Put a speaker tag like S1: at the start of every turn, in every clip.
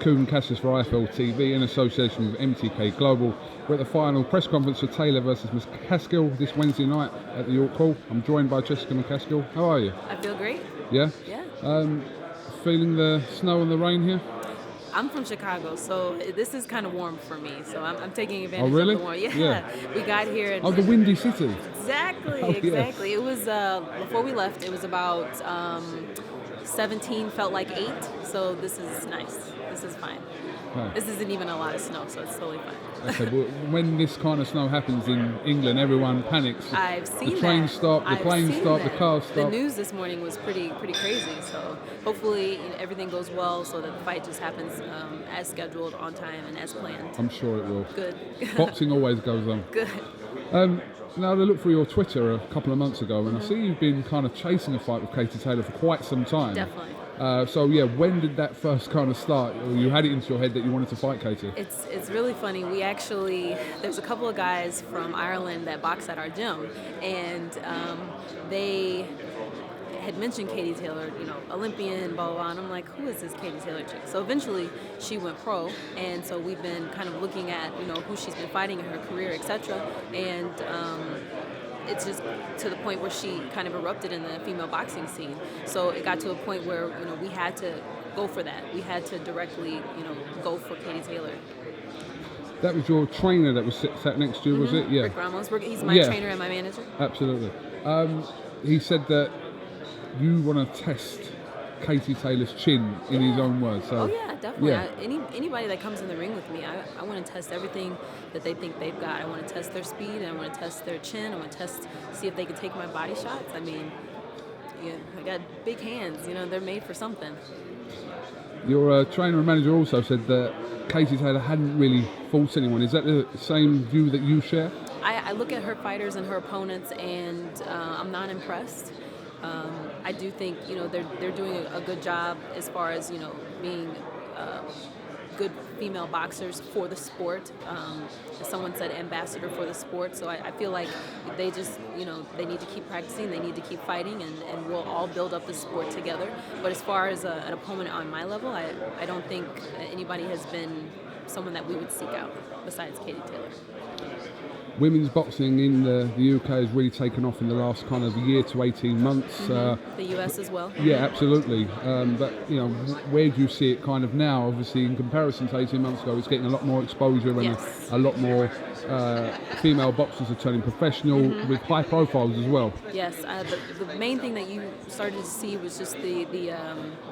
S1: KUGAN CASSIUS for IFL TV in association with MTK Global. We're at the final press conference for Taylor versus McCASKILL this Wednesday night at the York Hall. I'm joined by Jessica McCaskill. How are you?
S2: I feel great.
S1: Yeah?
S2: Yeah.
S1: Feeling the snow and the rain here?
S2: I'm from Chicago, so this is kind of warm for me. So I'm taking advantage
S1: Oh, really?
S2: of the warm.
S1: Yeah.
S2: We got here.
S1: Oh, the Windy City.
S2: Exactly,
S1: Oh,
S2: exactly.
S1: yes.
S2: It was, before we left, it was about 17, felt like 8. So this is nice. This is fine.
S1: Right.
S2: This isn't even a lot of snow, so it's totally fine.
S1: Okay, well, when this kind of snow happens in England, everyone panics.
S2: I've seen
S1: the trains stop, the planes stop, the cars stop.
S2: The news this morning was pretty crazy. So hopefully everything goes well, so that the fight just happens as scheduled, on time, and as planned.
S1: I'm sure it will.
S2: Good.
S1: Boxing always goes on.
S2: Good.
S1: Now, I looked through your Twitter a couple of months ago, and I see you've been kind of chasing a fight with Katie Taylor for quite some time.
S2: Definitely.
S1: So yeah, when did that first kind of start? Or you had it into your head that you wanted to fight Katie?
S2: It's really funny. We actually, there's a couple of guys from Ireland that box at our gym, and they had mentioned Katie Taylor, Olympian, blah, blah, blah, and I'm like, who is this Katie Taylor chick? So eventually she went pro, and so we've been kind of looking at, who she's been fighting in her career, etc. And it's just to the point where she kind of erupted in the female boxing scene. So it got to a point where, we had to go for that. We had to directly, go for Katie Taylor.
S1: That was your trainer that was sat next to you, was it? Yeah.
S2: Rick Ramos. He's my trainer and my manager.
S1: Absolutely. He said that you want to test Katie Taylor's chin in his own words. So,
S2: oh yeah, definitely.
S1: Yeah.
S2: Anybody that comes in the ring with me, I want to test everything that they think they've got. I want to test their speed, and I want to test their chin. I want to see if they can take my body shots. I mean, I got big hands. They're made for something.
S1: Your trainer and manager also said that Katie Taylor hadn't really fought anyone. Is that the same view that you share?
S2: I look at her fighters and her opponents, and I'm not impressed. I do think they're doing a good job as far as being good female boxers for the sport. Someone said ambassador for the sport, so I feel like they just they need to keep practicing, they need to keep fighting, and we'll all build up the sport together. But as far as an opponent on my level, I don't think anybody has been someone that we would seek out besides Katie Taylor.
S1: Women's boxing in the UK has really taken off in the last kind of year to 18 months.
S2: The US as well.
S1: Yeah, absolutely. But where do you see it kind of now? Obviously, in comparison to 18 months ago, it's getting a lot more exposure, and a lot more female boxers are turning professional with high profiles as well.
S2: Yes, the main thing that you started to see was just the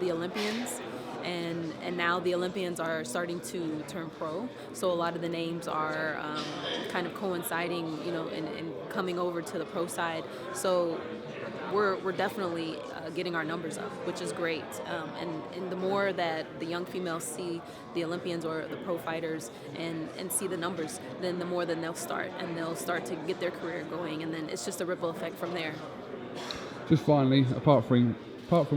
S2: Olympians. And now the Olympians are starting to turn pro, so a lot of the names are kind of coinciding, and coming over to the pro side. So we're definitely getting our numbers up, which is great. And the more that the young females see the Olympians or the pro fighters and see the numbers, then the more then they'll start to get their career going, and then it's just a ripple effect from there.
S1: Just finally, apart from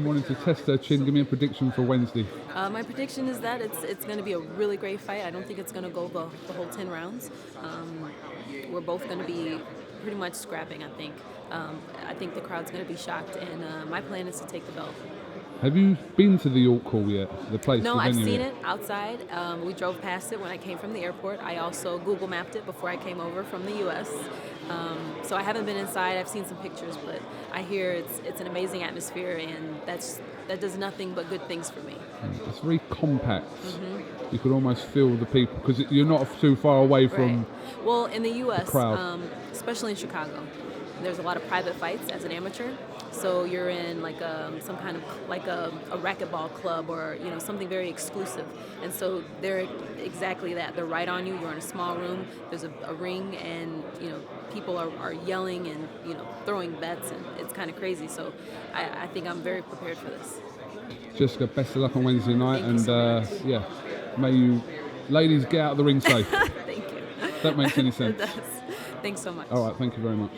S1: wanting to test her chin, give me a prediction for Wednesday.
S2: My prediction is that it's going to be a really great fight. I don't think it's going to go the whole 10 rounds. We're both going to be pretty much scrapping, I think. I think the crowd's going to be shocked, and my plan is to take the belt.
S1: Have you been to the York Hall yet, the place?
S2: No, I've seen it outside. We drove past it when I came from the airport. I also Google mapped it before I came over from the U.S. So I haven't been inside. I've seen some pictures, but I hear it's an amazing atmosphere, and that does nothing but good things for me.
S1: It's very compact. You could almost feel the people because you're not too far away from.
S2: Right. Well, in the U.S.,
S1: crowd.
S2: especially in Chicago, there's a lot of private fights as an amateur. So you're in like some kind of like a racquetball club or something very exclusive, and so they're exactly that. They're right on you. You're in a small room. There's a ring, and people are yelling and throwing bets, and it's kind of crazy. So I think I'm very prepared for this.
S1: Jessica, best of luck on Wednesday night,
S2: Thank you so much.
S1: yeah, may you ladies get out of the ring safe.
S2: Thank you.
S1: That makes any sense.
S2: It does. Thanks so much.
S1: All right, thank you very much.